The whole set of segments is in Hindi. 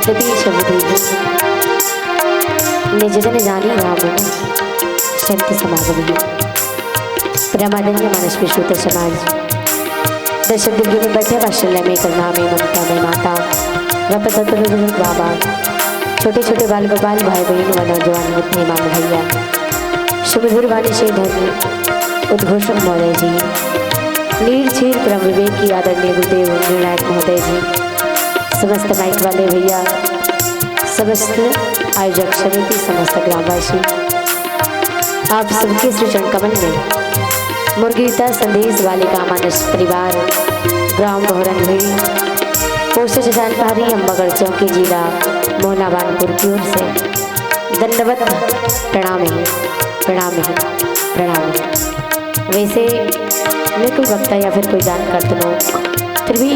सती शब्दी निज जन जानी राम शांति समागमी प्रमादन्य मानस विश्रुत समाज दशक दिव्यों में बैठे वात्सल्य में करुणा में ममता में माता बुजुर्ग बाबा छोटे छोटे बाल गोपाल भाई बहन व नौजवान मुद्दे मान भैया सुमधुर वाणी से धर्म उद्घोषक महोदय जी नीर छीर परम विवेक की आदरणीय गुरुदेव निर्णायक महोदय जी समस्त माइक वाले भैया समस्त आयोजक समिति समस्त ग्रामवासी आप सबके सृजन कमल में मुर्गीता संदेश बालिका मानस परिवार ग्राम मोहरन भेड़ी पोस्ट जानकारी अम्बागढ़ चौकी जिला मोहनाबानपुर की ओर से दंडवत प्रणाम है प्रणाम है प्रणाम है। वैसे मैं कोई वक्ता या फिर कोई जानकार तो नहीं, फिर भी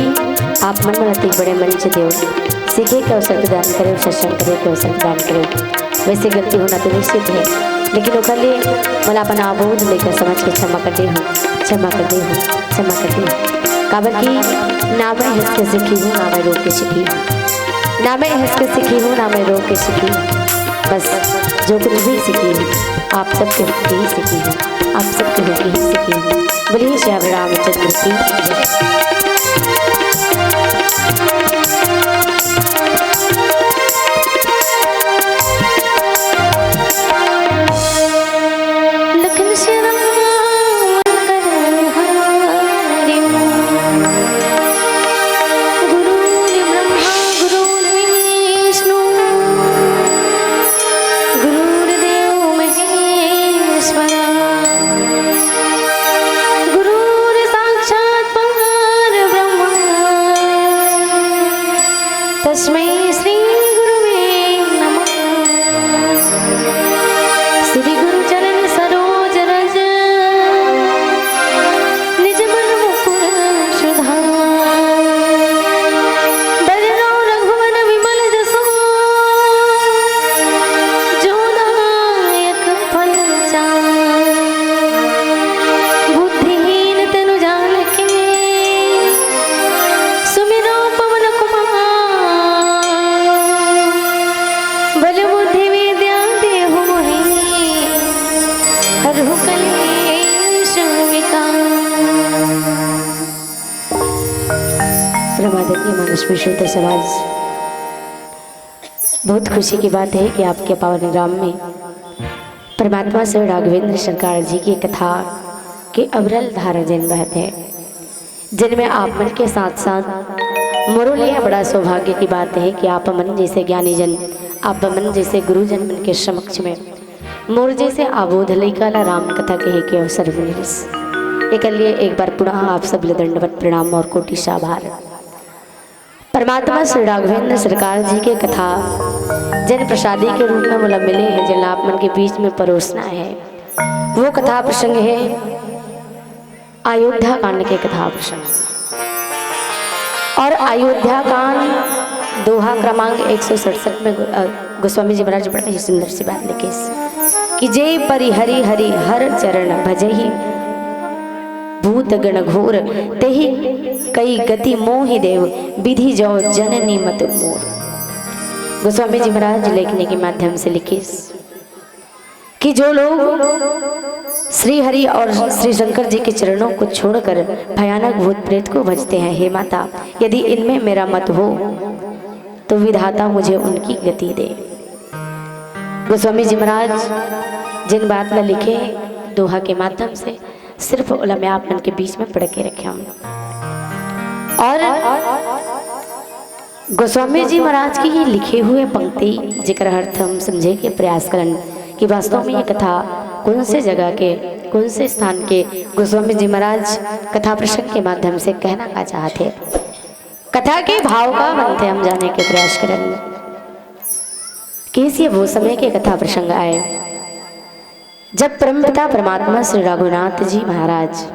आप मन मनती बड़े मंच दो सीखे के अवसर प्रदान करें सत्संग करे के अवसर प्रदान करें। वैसे गलती होना तो निश्चित है, लेकिन ओकले मला अपन आबोध लेकर समझ के क्षमा कर दे हूँ क्षमा कर दे हूँ क्षमा कर दे हूँ। काबर की ना मैं हंस के सीखी हूँ ना मैं रो के सीखी हूँ, ना मैं हंस के सीखी हूँ ना मैं रो के सीखी हूँ। बस जो कुछ भी सीखी हूँ आप सबके होके ही सीखी हूँ, आप सबके होके ही सीखी हूँ। बोलिए श्री रामचंद्र की विश्रुत समाज। बहुत खुशी की बात है कि आपके पावन ग्राम में परमात्मा श्री राघवेंद्र सरकार जी की कथा के अविरल धारा जन बहते हैं, जिनमें आप मन के साथ साथ मोरो लिए बड़ा सौभाग्य की बात है कि आप मन जैसे ज्ञानी जन आप मन जैसे गुरुजन मन के समक्ष में मोर जैसे आबोध लैकाला राम कथा कहे के अवसर मिले। एक लिए एक बार पुनः आप सब दंडवत प्रणाम और कोटि सा आभार। परमात्मा श्री राघवेंद्र सरकार जी के कथा जन प्रसादी के रूप में मुला मिले हैं, जिन आप मन के बीच में परोसना है वो कथा प्रसंग है अयोध्या कांड के कथा प्रसंग। और अयोध्या कांड दोहा क्रमांक 167 में गोस्वामी जी महाराज बड़ा ही सुंदर सी बात लिखे कि जय परिहरि हरि हर चरण भजहि भूत गण घोर तेहि कई गति मोहि देव विधि जो जननी मत मोर। गोस्वामी जी महाराज लिखने के माध्यम से लिखे कि जो लोग श्री हरि और श्री शंकर जी के चरणों को छोड़कर भयानक भूत प्रेत को भजते हैं, हे माता यदि इनमें मेरा मत हो तो विधाता मुझे उनकी गति दे। गोस्वामी जी महाराज जिन बात में लिखे दोहा के माध्यम से सिर्फ उलमे आप मन के बीच में पढ़ के रखे हम। और गोस्वामी जी महाराज की ये लिखे हुए पंक्ति जिक्र अर्थ हम समझे के प्रयास करन कि वास्तव में ये कथा कौन से जगह के कौन से स्थान के गोस्वामी जी महाराज कथा प्रसंग के माध्यम से कहना का चाहते, कथा के भाव का बनते हम जाने के प्रयास करेंगे। कैसे वो समय के कथा प्रसंग आए जब परमपिता परमात्मा श्री रघुनाथ जी महाराज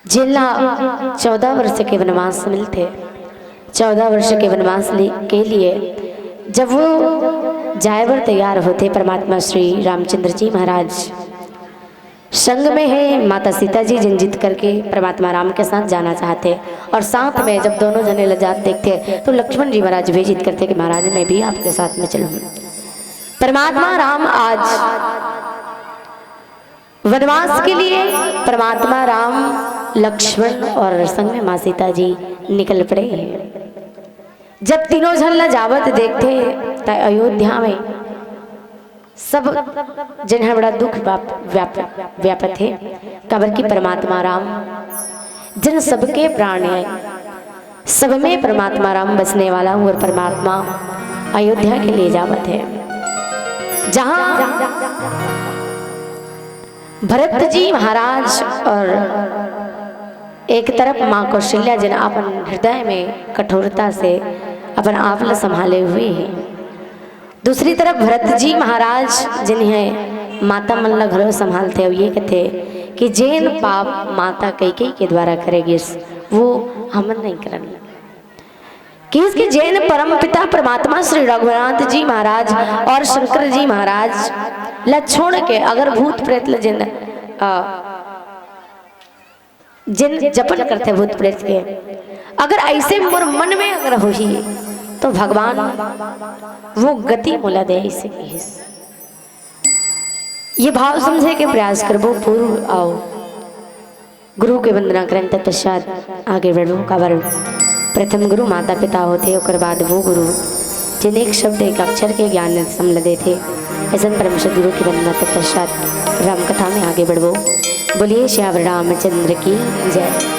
जिला 14 वर्ष के वनवास मिलते 14 वर्ष के वनवास के लिए जब वो जायवर तैयार होते, परमात्मा श्री रामचंद्र जी महाराज संग में है माता सीता जी जिन जीत करके परमात्मा राम के साथ जाना चाहते, और साथ में जब दोनों जने लजात देखते तो लक्ष्मण जी महाराज भी जीत करते कि महाराज मैं भी आपके साथ में चलूँ। परमात्मा राम आज वनवास के लिए परमात्मा राम लक्ष्मण और संग में माँ सीता जी निकल पड़े हैं। जब तीनों जन लजावत देखते तो अयोध्या में सब जिन्हें बड़ा दुख व्यापत है, कबर की परमात्मा राम जिन सबके प्राण है, सब में परमात्मा राम बसने वाला हूँ और परमात्मा अयोध्या के लिए जावत है, जहां भरत जी महाराज और एक तरफ माँ कौशल्या जिन अपन हृदय में कठोरता से अपन आप ल संभाले हुए हैं, दूसरी तरफ भरत जी महाराज जिन्हें माता मन ल घरों संभालते हुए ये कहते कि जैन पाप माता कैकेयी के द्वारा करेगी वो हम नहीं करेंगे, कि इसके जैन परम पिता परमात्मा श्री रघुनाथ जी महाराज और शंकर जी महाराज ल छोड़ के अगर भूत प्रेत जिन जपन करते भूत प्रेत के अगर ऐसे मोर मन में अगर हो ही तो भगवान वो गति मोला दे इसे। ये भाव समझे के प्रयास करबो, पूर्व आओ गुरु के वंदना करें तत्पश्चात आगे बढ़ो। काबर प्रथम गुरु माता पिता होते, और बाद वो गुरु जिन एक शब्द एक अक्षर के ज्ञान समल देते, ऐसा परम गुरु की वंदना तत्पश्चात राम कथा में आगे बढ़ो। बोलिए श्याम रामचंद्र की जय।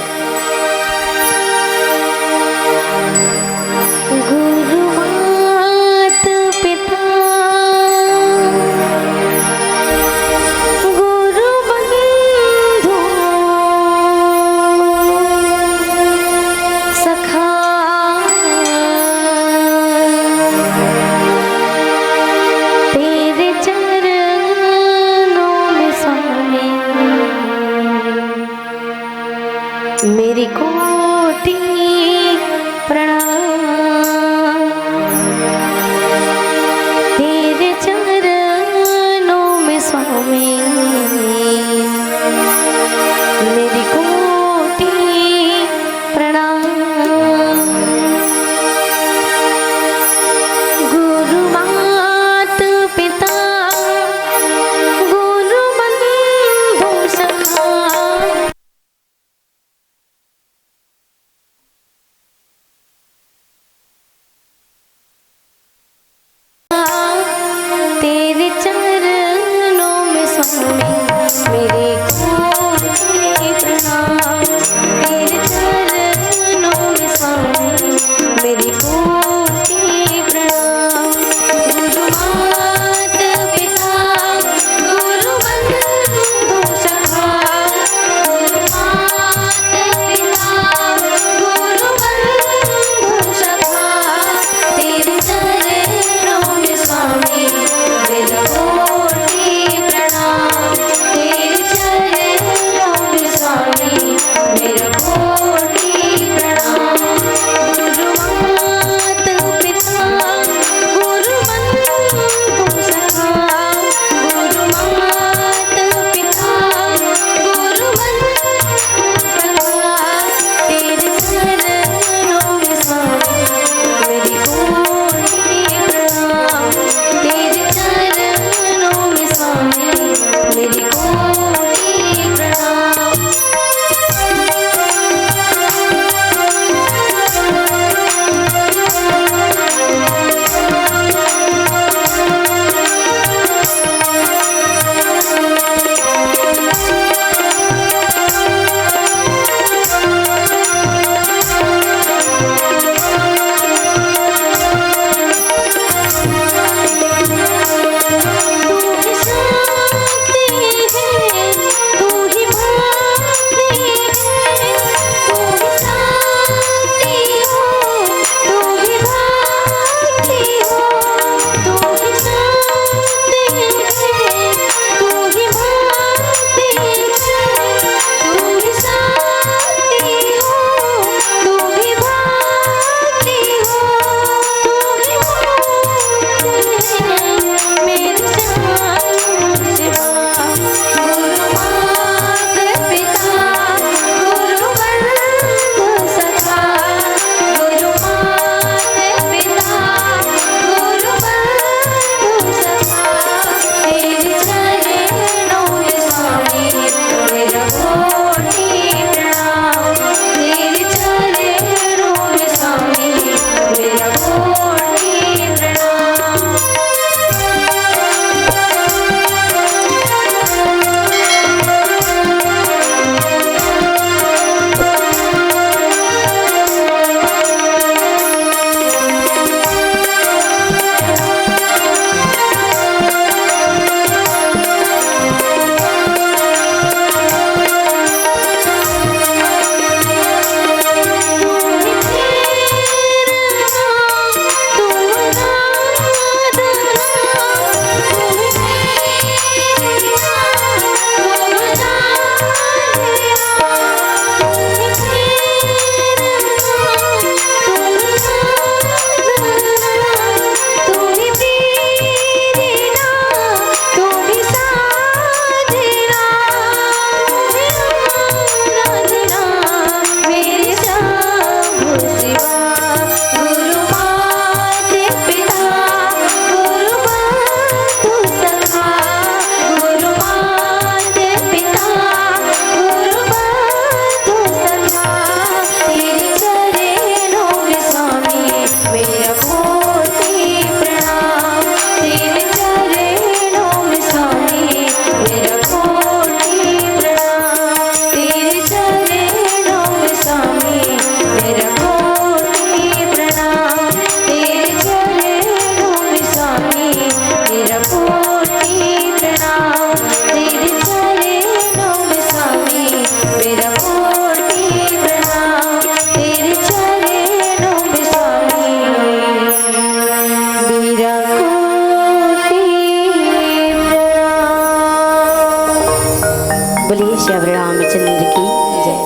बोलिए श्री रामचंद्र की जय।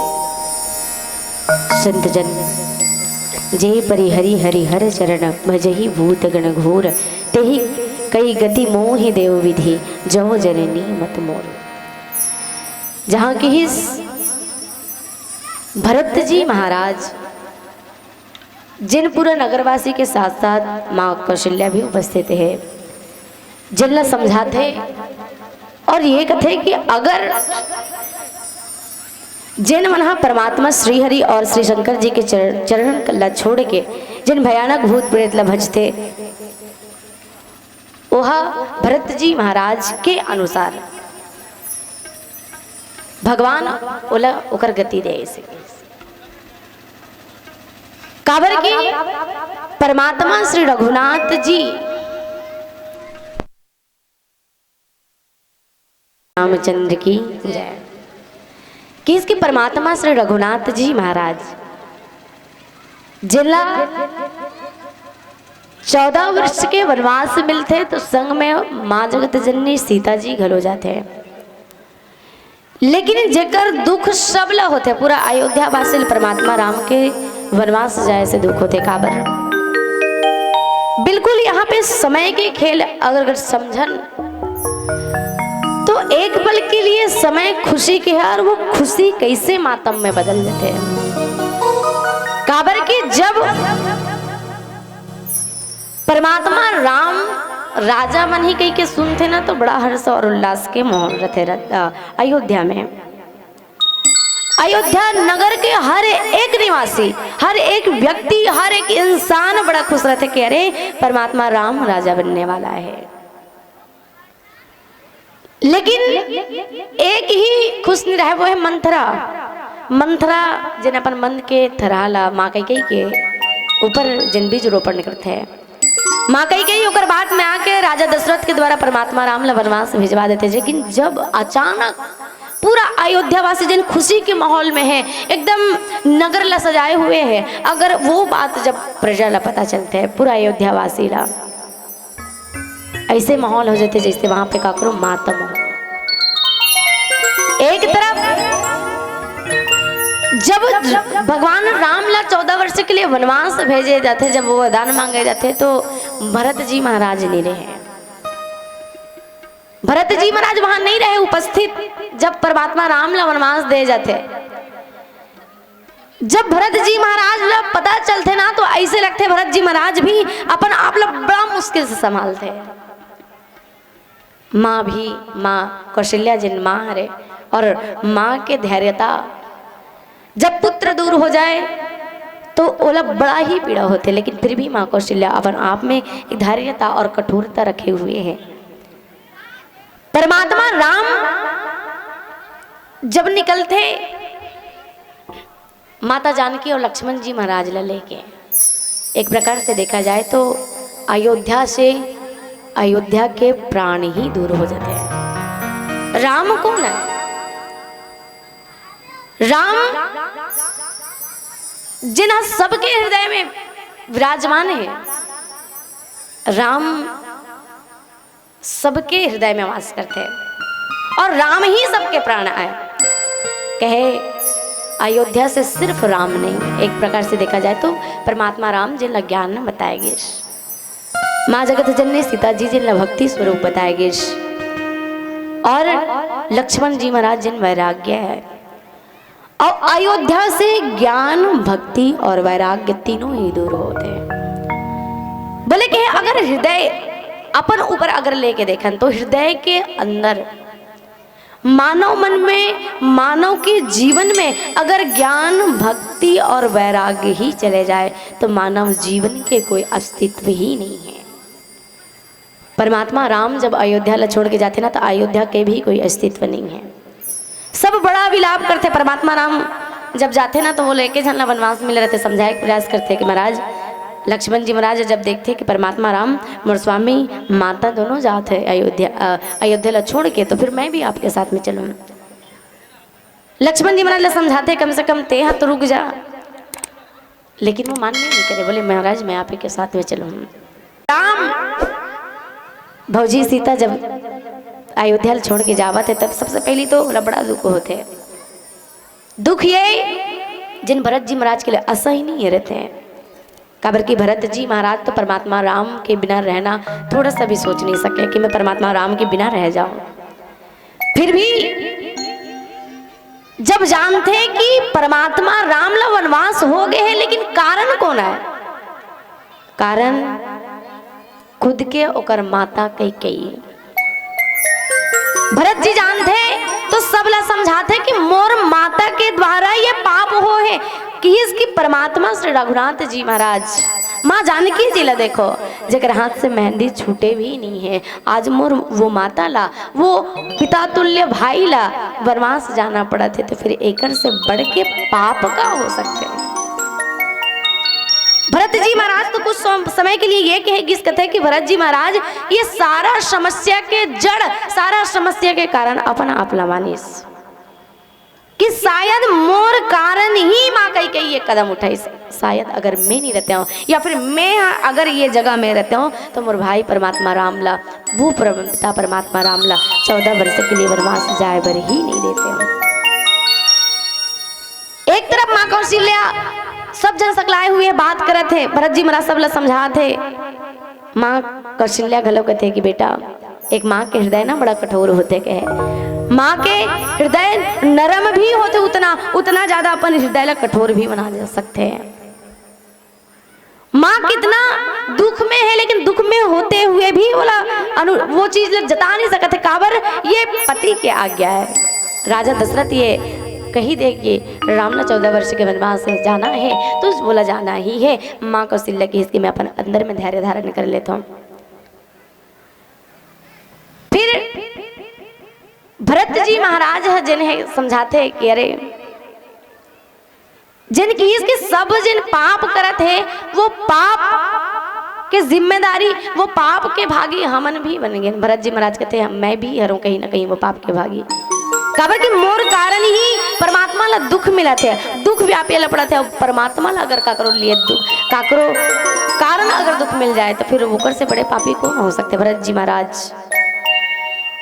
संत जन जय परिहरि हरिहर चरण भजहि भूत गण घोर तेहि कई गति मोहि देव विधि जो जननी मत मोर। जहाँ की ही भरत जी महाराज जिन पूरा नगरवासी के साथ साथ माँ कौशल्या भी उपस्थित है, जिनला समझाते और ये कथे कि अगर जिन मना परमात्मा श्री हरि और श्री शंकर जी के चरण ला छोड़ के जिन भयानक भूत प्रेत ला भजते, वह भरत जी महाराज के अनुसार भगवान ओला ओकर गति दे से काबर की परमात्मा श्री रघुनाथ जी रामचंद्र की जय। कि इसके परमात्मा श्री रघुनाथ जी महाराज जिला 14 वर्ष के वनवास मिलते तो संग में माँ जगत जननी सीता जी घलो जाते हैं, लेकिन जेकर दुख सबला होते पूरा अयोध्या वासिल परमात्मा राम के वनवास जाए से दुख होते काबर। बिल्कुल यहाँ पे समय के खेल अगर समझन तो एक पल के लिए समय खुशी के है और वो खुशी कैसे मातम में बदल जाते हैं। काबर की जब परमात्मा राम राजा मन ही कही के सुनते ना तो बड़ा हर्ष और उल्लास के माहौल रहते अयोध्या में। अयोध्या नगर के हर एक निवासी, हर एक व्यक्ति, हर एक इंसान बड़ा खुश रहते कि अरे परमात्मा राम राजा बनने वाला है। लेकिन एक ही खुश नहीं रहे, वो है मंथरा। मंथरा जिन अपन मन के थराला माँ कही के ऊपर जिन बीज रोपण करते हैं, माँ कही ओकर बात में आके राजा दशरथ के द्वारा परमात्मा राम ला वनवास भिजवा देते। लेकिन जब अचानक पूरा अयोध्या वासी जिन खुशी के माहौल में है, एकदम नगर ला सजाए हुए हैं, अगर वो बात जब प्रजा ला पता चलते है पूरा अयोध्या वासी ला ऐसे माहौल हो जाते जैसे वहां पे का करो मातम हो। एक तरफ जब भगवान राम ला 14 वर्ष के लिए वनवास भेजे जाते, जब वो वरदान मांगे जाते तो भरत जी महाराज नहीं रहे। भरत जी महाराज वहां नहीं रहे उपस्थित जब परमात्मा राम ला वनवास दे जाते। जब भरत जी महाराज ला पता चलते ना तो ऐसे लगते भरत जी महाराज भी अपन आप ला बड़ा मुश्किल से संभालते। माँ भी, माँ कौशल्या जिन माँ हरे और माँ के धैर्यता, जब पुत्र दूर हो जाए तो ओला बड़ा ही पीड़ा होते, लेकिन फिर भी माँ कौशल्या अपन आप में धैर्यता और कठोरता रखे हुए हैं। परमात्मा राम जब निकलते माता जानकी और लक्ष्मण जी महाराज ला लेके, एक प्रकार से देखा जाए तो अयोध्या से अयोध्या के प्राण ही दूर हो जाते हैं। राम कौन है? राम जिन्हें सबके हृदय में विराजमान है। राम सबके हृदय में वास करते हैं और राम ही सबके प्राण आए। कहे अयोध्या से सिर्फ राम नहीं, एक प्रकार से देखा जाए तो परमात्मा राम जिन ज्ञान में बताएंगे, माँ जगत जननी सीता जी जिन भक्ति स्वरूप बताएंगे, और लक्ष्मण जी महाराज जिन वैराग्य है। और अयोध्या से ज्ञान, भक्ति और वैराग्य तीनों ही दूर होते हैं। बोले कि अगर हृदय अपन ऊपर अगर लेके देखन तो हृदय के अंदर मानव मन में, मानव के जीवन में अगर ज्ञान, भक्ति और वैराग्य ही चले जाए तो मानव जीवन के कोई अस्तित्व ही नहीं है। परमात्मा राम जब अयोध्या ला छोड़ के जाते ना तो अयोध्या के भी कोई अस्तित्व नहीं है। सब बड़ा विलाप करते। परमात्मा राम जब जाते ना तो वो लेके जाना वनवास मिले रहते, समझाए प्रयास करते कि महाराज, लक्ष्मण जी महाराज जब देखते कि परमात्मा राम मोर स्वामी माता दोनों जाते अयोध्या ला छोड़ के, तो फिर मैं भी आपके साथ में चलूँ। लक्ष्मण जी महाराज ला समझाते कम से कम ते तो रुक जा, लेकिन वो मानने नहीं करे। बोले महाराज मैं आप ही के साथ में चलूँ। राम भौजी सीता जब अयोध्या छोड़ के जावत है तब सबसे पहली तो बड़ा दुख होते। दुख ये जिन भरत जी महाराज के लिए असह्य नहीं रहते हैं। काबर की भरत जी महाराज तो परमात्मा राम के बिना रहना थोड़ा सा भी सोच नहीं सके कि मैं परमात्मा राम के बिना रह जाऊं। फिर भी जब जानते कि परमात्मा राम ला वनवास हो गए हैं, लेकिन कारण कौन है? कारण खुद के ओकर माता कैकेयी। भरत जी जानते तो सबला समझाते कि मोर माता के द्वारा ये पाप हो है कि इसकी परमात्मा श्री रघुनाथ जी महाराज माँ जानकी जी ला देखो जगह हाथ से मेहंदी छूटे भी नहीं है। आज मोर वो माता ला वो पिता तुल्य भाई ला वनवास जाना पड़ा थे, तो फिर एकर से बढ़ के पाप का हो सकते हैं। भरत जी महाराज तो कुछ समय के लिए ये कहे किस कथे कि भरत जी महाराज ये सारा समस्या के जड़, सारा समस्या के कारण अपना आप लवानिस कि शायद मोर कारण ही माँ कही ये कदम उठाई। शायद अगर मैं नहीं रहता हूँ या फिर मैं अगर ये जगह में रहता हूँ तो मोर भाई परमात्मा रामला वो पिता परमात्मा रामला 14 वर्ष के लिए वनवास जाए बर ही नहीं देते हूँ। एक तरफ माँ कौशल्या सब जन सकलाए हुए बात करे थे, भरत जी महाराज सब समझा थे। माँ कौशल्या घलो कहते कि बेटा एक माँ के हृदय ना बड़ा कठोर होते कहे। माँ के हृदय नरम भी होते उतना ज्यादा अपन हृदय ला कठोर भी बना जा सकते हैं। माँ कितना दुख में है लेकिन दुख में होते हुए भी वो चीज जता नहीं सकते। काबर ये पति के आज्ञा है। राजा दशरथ ये कही दे कि राम ने 14 वर्ष के वनवास से जाना है तो बोला जाना ही है। माँ कौशल्या की इसकी मैं अपन अंदर में धैर्य धारण कर लेता हूँ। फिर भरत जी महाराज जिन्हें समझाते कि अरे जिनकी इसके सब जिन पाप करत है वो पाप के जिम्मेदारी वो पाप के भागी हमन भी बन गए। भरत जी महाराज कहते हैं मैं भी हरूँ कहीं ना कहीं वो पाप के भागी। काबर कि मोर कारण ही परमात्मा ला दुख मिला थे, दुख व्यापी ला पड़ा थे। परमात्मा ला अगर काकरो लिए काकरो कारण अगर दुख मिल जाए तो फिर ऊपर से बड़े पापी कौन हो सकते। भरत जी महाराज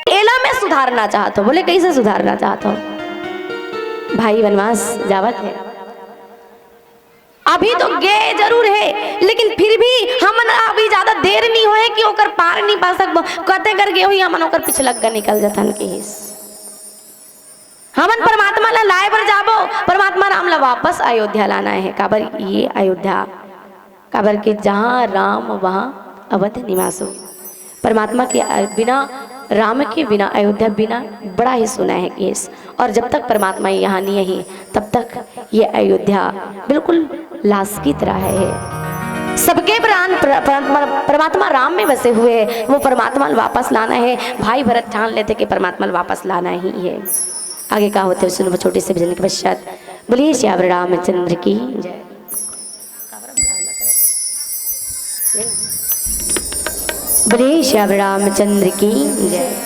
एला मैं सुधारना चाहता हूँ। बोले कैसे सुधारना चाहता हूँ? भाई वनवास जावत है, अभी तो गे जरूर है लेकिन फिर भी हमन अभी ज्यादा देर नहीं होए कि ओकर पार नहीं पा सकबो। कहते कर गए हुई हमन ओकर पिछलग्गा निकल जाथन के हिस। हमन परमात्मा ला लाए बर जाबो, परमात्मा राम ला वापस अयोध्या लाना है। काबर ये अयोध्या काबर के जहाँ राम वहाँ अवध निवासो। परमात्मा के बिना राम के बिना अयोध्या बिना बड़ा ही सुना है केस। और जब तक परमात्मा यहाँ नहीं है तब तक ये अयोध्या बिल्कुल लाश की तरह है। सबके प्राण परमात्मा राम में बसे हुए हैं। वो परमात्मा वापस लाना है। भाई भरत ठान लेते कि परमात्मा वापस लाना ही है। आगे क्या होते हैं सुनो छोटे से भजन के पश्चात। बोलिए श्याम रामचंद्र की जय। बोलिए श्याम रामचंद्र की जय।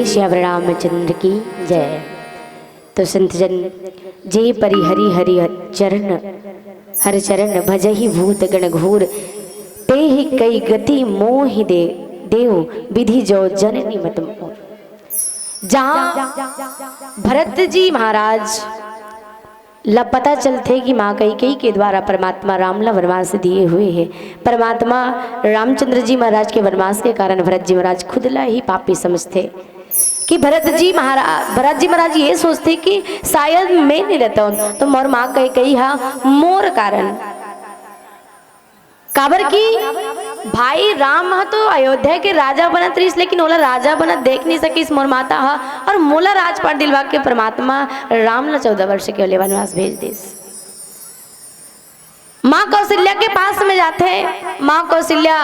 बोलिए श्याम रामचंद्र की जय। तो संत जन जय परि हरि हरि चरण हर चरण भजहि भूत गण घोर ते ही कई गति मोहि दे देव विधि जो जननी मत मोर। जहाँ भरत जी महाराज ला पता चलते कि माँ कैकेयी के द्वारा परमात्मा राम ला वनवास दिए हुए हैं। परमात्मा रामचंद्र जी महाराज के वनवास के कारण भरत जी महाराज खुद ला ही पापी समझते कि भरत जी महाराज ये सोचते कि शायद मैं नहीं रहता हूँ तो मोर माँ कैकेयी हा मोर कारण काबर की भाई राम हा तो अयोध्या के राजा बनत रहीस, लेकिन ओला राजा बनत देख नहीं सकीस मोर माता हा, और मोला राजपाट दिलवा के परमात्मा राम ला 14 वर्ष के लिए वनवास भेज दिस। माँ कौशल्या के पास में जाते, माँ कौशल्या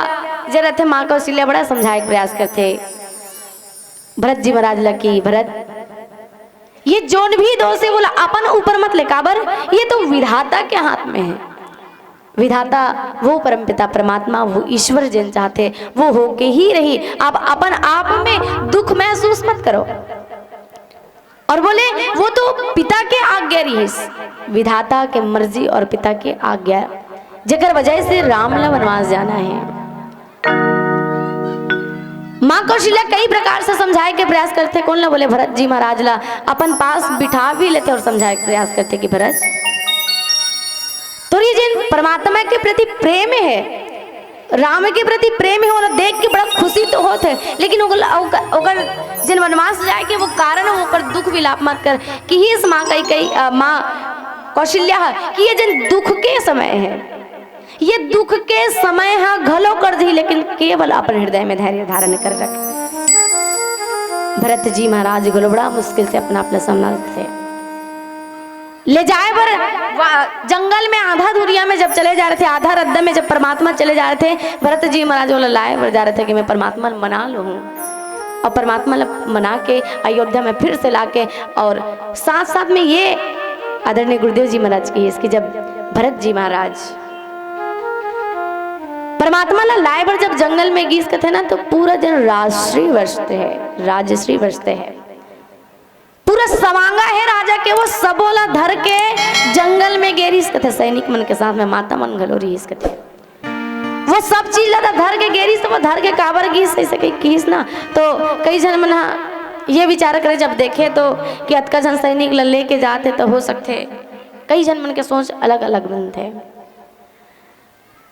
जे रहते, माँ कौशल्या बड़ा समझाए प्रयास करते भरत जी महाराज ला की भरत ये जोन भी दोष है बोला अपन ऊपर मत ले, काबर ये तो विधाता के हाथ में है। विधाता वो परमपिता परमात्मा वो ईश्वर जिन चाहते वो होके ही रही। आप अपन आप में दुख महसूस मत करो। और बोले वो तो पिता के आज्ञा रही, विधाता के मर्जी और पिता के आज्ञा जगर वजह से राम ला वनवास जाना है। माँ कौशल्या कई प्रकार से समझाए के प्रयास करते, कौन ना बोले भरत जी महाराज ला अपन पास बिठा भी लेते और समझाए के प्रयास करते कि भरत तो ये जिन परमात्मा के प्रति प्रेम है, राम के प्रति प्रेम है, और देख के बड़ा खुशी तो होत है, लेकिन ओकर जिन वनवास जाए के वो कारण ओकर दुख विलाप मत कर कि ही इस माँ कैकेयी माँ कौशल्या कि ये जिन दुख के समय है, ये दुख के समय है घलो कर दी, लेकिन केवल अपन हृदय में धैर्य धारण कर रख। भरत जी महाराज को बड़ा मुश्किल से अपना संभालते ले जाए पर जंगल में आधा दूरिया में जब चले जा रहे थे, आधा रद्दा में जब परमात्मा चले जा रहे थे, भरत जी महाराज बोला लाए पर जा रहे थे कि मैं परमात्मा मना लूँ, और परमात्मा मना के अयोध्या में फिर से लाके, और साथ साथ में ये आदरणीय गुरुदेव जी महाराज की इसकी जब भरत जी महाराज परमात्मा ला लाए पर जब जंगल में गीस थे ना, तो पूरा दिन राजश्री बरसते है, राजश्री बरसते है, पूरा सवांगा है राजा के, वो सबोला धर के जंगल में गेरीस कथे सैनिक मन के साथ में माता मन घलोरी इस कथे वो सब चीज लदा धर के गेरीस, तो वो धर के काबर गीस ऐसे कहीं कीस ना, तो कई जन मन ये विचार करे जब देखे तो कि अतका जन सैनिक लेके जाते तो हो सकते, कई जन मन के सोच अलग अलग बनते।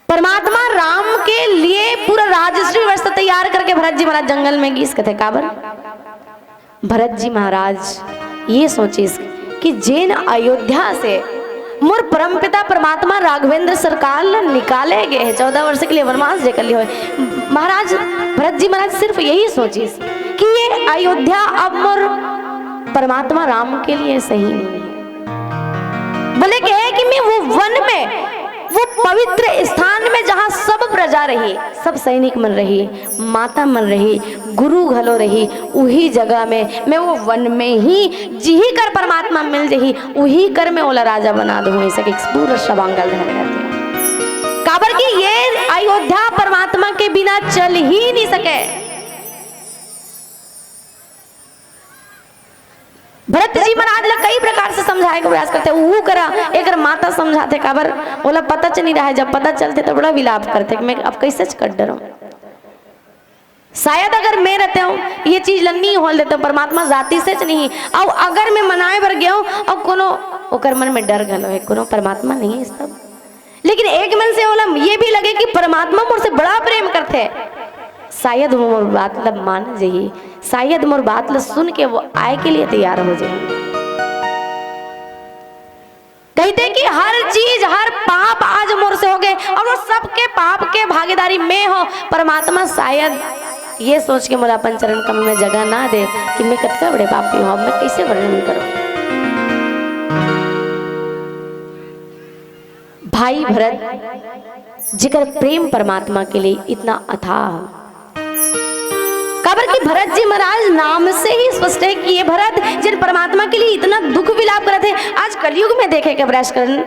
परमात्मा राम के लिए पूरा राजश्री वर्ष तैयार करके भरत जी महाराज जंगल में गीस कथे काबर भरत जी महाराज ये सोचिस कि जैन अयोध्या से मोर परमपिता परमात्मा राघवेंद्र सरकार निकाले गए हैं 14 वर्ष के लिए वनवास जेकर लिए हुए महाराज भरत जी महाराज सिर्फ यही सोचिस कि ये अयोध्या अब मोर परमात्मा राम के लिए सही नहीं है। बोले कि मैं वो वन में वो पवित्र स्थान में जहाँ सब प्रजा रही, सब सैनिक मन रही, माता मन रही, गुरु घलो रही, उही जगह में मैं वो वन में ही जिही कर परमात्मा मिल जही उही कर मैं ओला राजा बना दूँ, ऐसे पूरा शवांगल धन रहते काबर की ये अयोध्या परमात्मा के बिना चल ही नहीं सके। भरत जी महाराज ला कई प्रकार से समझाए का प्रयास करते, वो करा एक माता समझाते काबर बोला पता चल नहीं रहा है, जब पता चलते तो बड़ा विलाप करते कि मैं अब कैसे कर डरूं, शायद अगर मैं रहते हूँ ये चीज लन्नी होल देते परमात्मा जाति से नहीं, अब अगर मैं मनाए बर गया हूँ अब कोनो ओकर मन में डर गलो है, कोनो परमात्मा नहीं है सब, लेकिन एक मन से बोला ये भी लगे कि परमात्मा मुझसे बड़ा प्रेम करते, शायद मोर बात लब मान जाइए, शायद मोर बात लब सुन के वो आए के लिए तैयार हो जाए। कहते कि हर चीज हर पाप आज मोर से हो गए और वो सबके पाप के भागीदारी में हो, परमात्मा शायद ये सोच के मोरा अपन चरण कमल में जगह ना दे कि मैं कतका बड़े पापी हूँ, अब मैं कैसे वर्णन करूं। भाई भरत जिकर प्रेम परमात्मा के लिए इतना अथाह, काबर की भरत जी महाराज नाम से ही स्पष्ट है कि ये भरत जिन परमात्मा के लिए इतना दुख विलाप कर रहे थे, आज कलयुग में देखे के प्रयास करन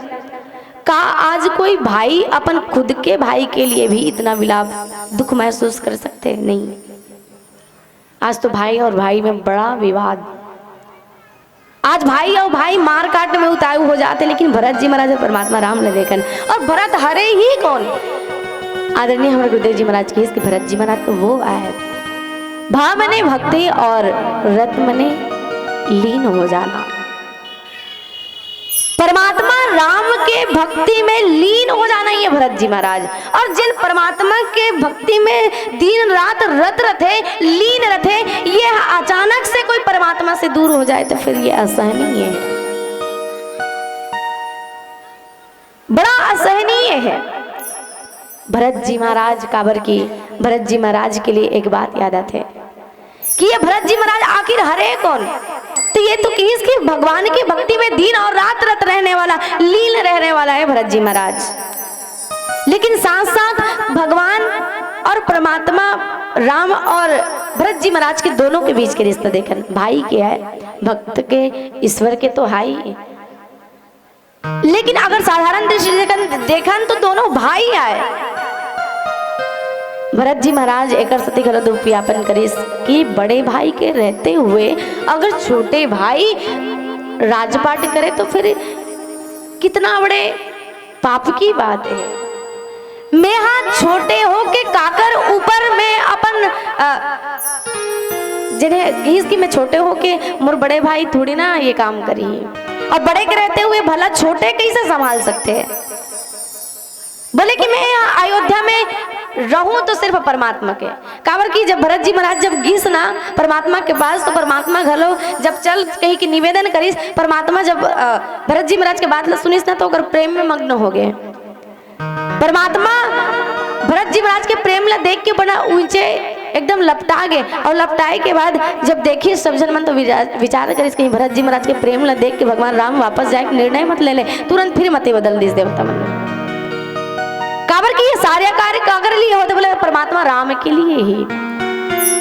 का आज कोई भाई अपन खुद के भाई के लिए भी इतना विलाप दुख महसूस कर सकते नहीं। आज तो भाई और भाई में बड़ा विवाद, आज भाई और भाई मार काट में उतारू हो जाते, लेकिन भरत जी महाराज परमात्मा राम ने देखन, और भरत हरे ही कौन, आदरणीय हमारे गुरुदेव जी महाराज की इसके भरत जी महाराज तो वो आए, भाव मने भक्ति और रत मने लीन हो जाना। परमात्मा राम के भक्ति में लीन हो जाना ही है भरत जी महाराज। और जिन परमात्मा के भक्ति में दिन रात रत रथे, लीन रथे, ये अचानक से कोई परमात्मा से दूर हो जाए तो फिर ये असहनीय है, बड़ा असहनीय है। भरत जी महाराज काबर की भरत जी महाराज के लिए एक बात याद आती है कि ये भरत जी महाराज आखिर हरे कौन, तो ये तो किसकी भगवान की भक्ति में दिन और रात रत रहने वाला, लीन रहने वाला है भरत जी महाराज। लेकिन साथ साथ भगवान और परमात्मा राम और भरत जी महाराज के दोनों के बीच के रिश्ता देखन, भाई के है, भक्त के ईश्वर के तो हाई, लेकिन अगर साधारण दृष्टि से देखन तो दोनों भाई आए। भरत जी महाराज एक सती गलत उपयापन करिस कि बड़े भाई के रहते हुए अगर छोटे भाई राजपाट करे तो फिर कितना बड़े पाप की बात है। मैं हाथ छोटे हो के काकर ऊपर में अपन जिन्हें घीस की मैं छोटे हो के मोर बड़े भाई थोड़ी ना ये काम करी, और बड़े के रहते हुए भला छोटे कैसे संभाल सकते हैं। बोले कि मैं यहाँ अयोध्या में रहूं तो सिर्फ परमात्मा के काबर की जब भरत जी महाराज जब घिस ना परमात्मा के पास, तो परमात्मा घलो जब चल कहीं की निवेदन करिस, परमात्मा जब भरत जी महाराज के बात सुनिस ना तो अगर प्रेम में मग्न हो गए। परमात्मा भरत जी महाराज के प्रेम ला देख के बड़ा ऊंचे एकदम लपटा गए, और लपटाए के बाद जब देखिए सब जन मन तो विचार करिस कहीं भरत जी महाराज के प्रेम ला देख के भगवान राम वापस जाए निर्णय मत ले ले, तुरंत फिर मते बदल दिस देवता मन में काबर की ये सारे कार्य कागर लिए होते, बोले परमात्मा राम के लिए ही,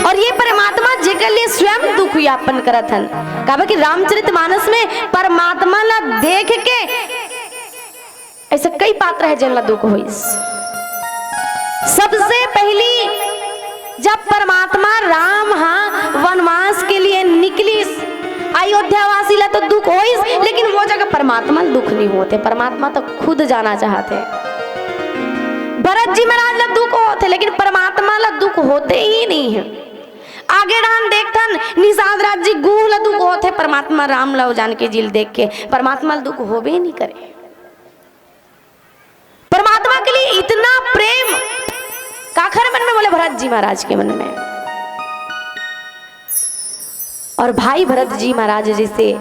और ये परमात्मा जेकर लिए स्वयं दुख यापन करत हन। काबर की रामचरितमानस में परमात्मा ला देख के ऐसे कई पात्र है जिनला दुख होइस। सबसे पहली जब परमात्मा राम वनवास के लिए निकली अयोध्या वासी ला तो दुख होइस, लेकिन वो जगह परमात्मा दुख नहीं होते, परमात्मा तो खुद जाना चाहते। भरत जी महाराज ला दुख होते लेकिन परमात्मा ला दुख होते ही नहीं है। आगे डान देखतन निषाद राज जी गुह ला दुख होते, परमात्मा राम ला जान के जिल देख के परमात्मा ला दुख होबे नहीं करे। परमात्मा के लिए इतना प्रेम काखर मन में, बोले भरत जी महाराज के मन में। और भाई भरत जी महाराज जैसे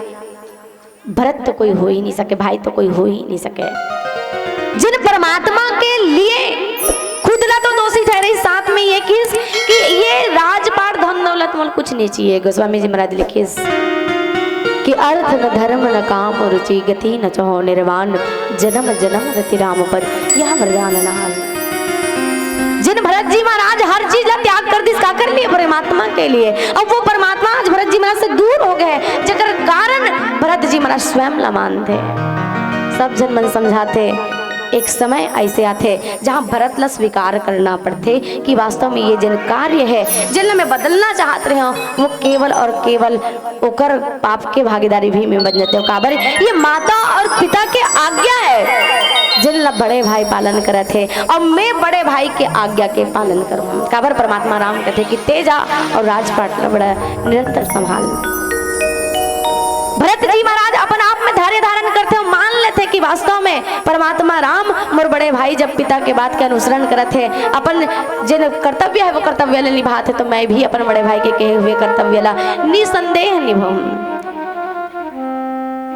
भरत तो कोई हो ही नहीं सके, भाई तो कोई हो ही नहीं सके। जिन परमात्मा के लिए खुद ला तो दोषी ठहरे, साथ में ये किस कि ये राजपाट धन दौलत मोल कुछ नहीं चाहिए। गोस्वामी जी महाराज लिखे कि अर्थ न धर्म न काम रुचि गति न चहो निर्वाण, जन्म जन्म रति राम पर यह वरदान नाम। जिन भरत जी महाराज हर चीज ला त्याग कर दी, का कर लिए परमात्मा के लिए, अब वो परमात्मा आज भरत जी महाराज से दूर हो गए, जेकर कारण भरत जी महाराज स्वयं ला मानते। सब जन मन समझाते एक समय ऐसे आते जहाँ भरत ला स्वीकार करना पड़ते कि वास्तव में ये जिन कार्य है जिन में बदलना चाहते रहे वो केवल और केवल ओकर पाप के भागीदारी भी में बन जाते हो। काबर ये माता और पिता के आज्ञा है जिन ला बड़े भाई पालन करे थे, और मैं बड़े भाई के आज्ञा के पालन करूँ। काबर परमात्मा राम कहते कि तेजा और राजपाट ला बड़ा निरंतर संभाल। भरत जी महाराज अपन आप में धैर्य धारण करते हो, मान लेते कि वास्तव में परमात्मा राम मोर बड़े भाई जब पिता के बात के अनुसरण करते हैं, अपन जिन कर्तव्य है वो कर्तव्य ला निभाते, तो मैं भी अपन बड़े भाई के कहे हुए कर्तव्य ला निसंदेह निभाऊं।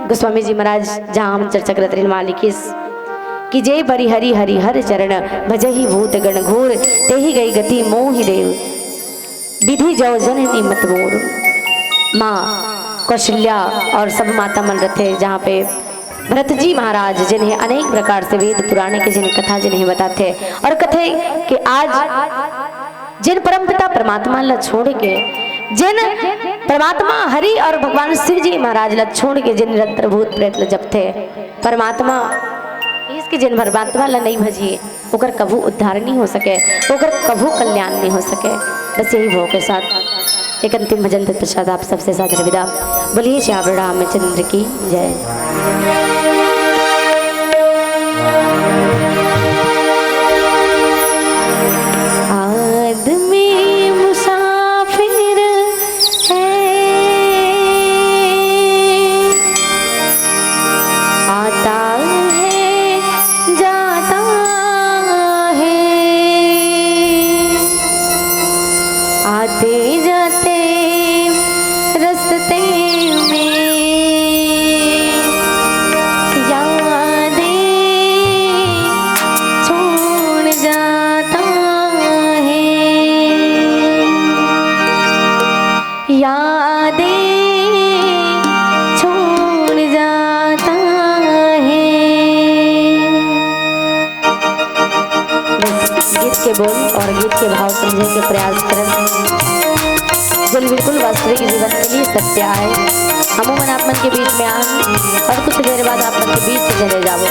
गोस्वामी जी महाराज जहाँ हम चर्चा करते रहे मालिकिस कि जय बरी हरि हरि हर चरण भजहि भूत गण घोर, ते ही गई गति मोहि देव विधि जौ जननी मत मोर। माँ कौशल्या और सब माता मन रथे जहाँ पे भरत जी महाराज जिन्हें अनेक प्रकार से वेद पुराने के जिन कथा जिन्हें बताते, और कथे कि आज जिन परमपिता परमात्मा ला छोड़ के जिन परमात्मा हरि और भगवान शिव जी महाराज ला छोड़ के जिन निरंतर भूत प्रेत ला जपते, परमात्मा इसके जिन परमात्मा ला नहीं भजिए ओकर कभू उद्धार नहीं हो सके, ओकर कभू कल्याण नहीं हो सके। बस यही भाव के साथ एक अंतिम भजन तत्पश्चात आप सबसे साथ विदा। बोलिए श्याम रामचंद्र की जय। आते जाते रास्ते में यादें छोड़ जाता है, यादें छोड़ जाता है। गीत के बोल और गीत के भाव समझने के प्रयास करें। जल बिल्कुल वास्तविक जीवन के लिए सत्य आए। अमूमन आप मन के बीच में आए और कुछ देर बाद आप मन के बीच से चले जाओ।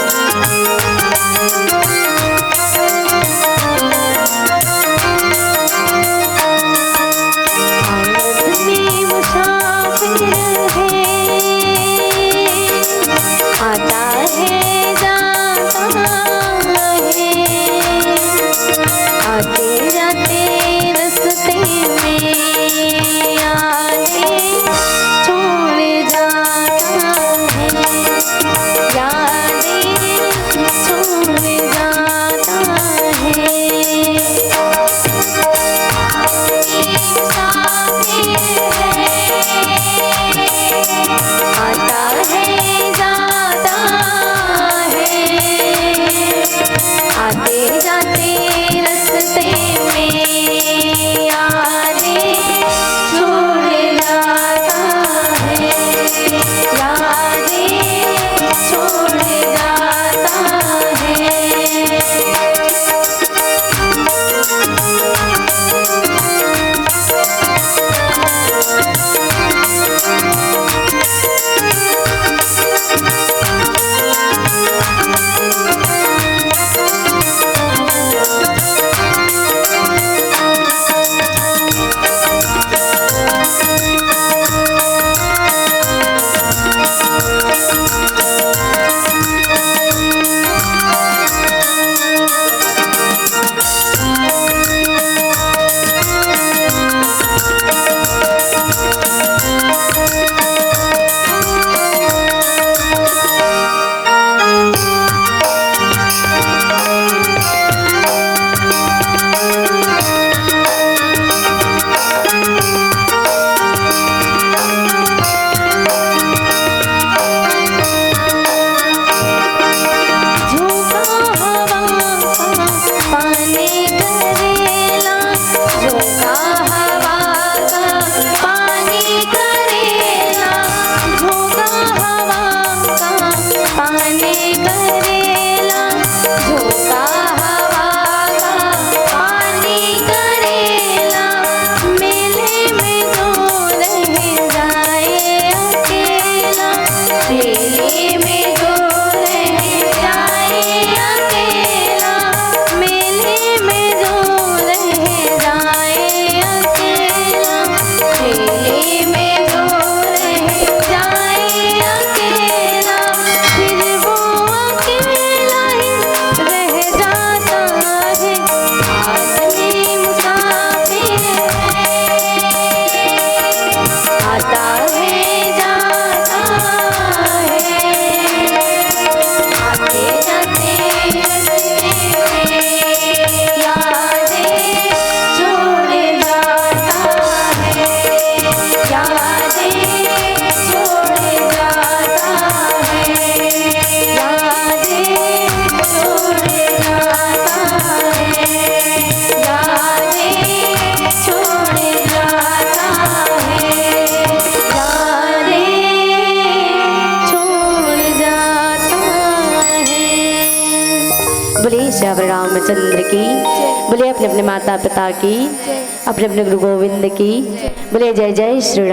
आता है जाता है, आते जाते रास्ते में श्याम रामचंद्र की बोले, अपने अपने माता पिता की, अपने अपने गुरु गोविंद की बोले, जय जय श्री राम।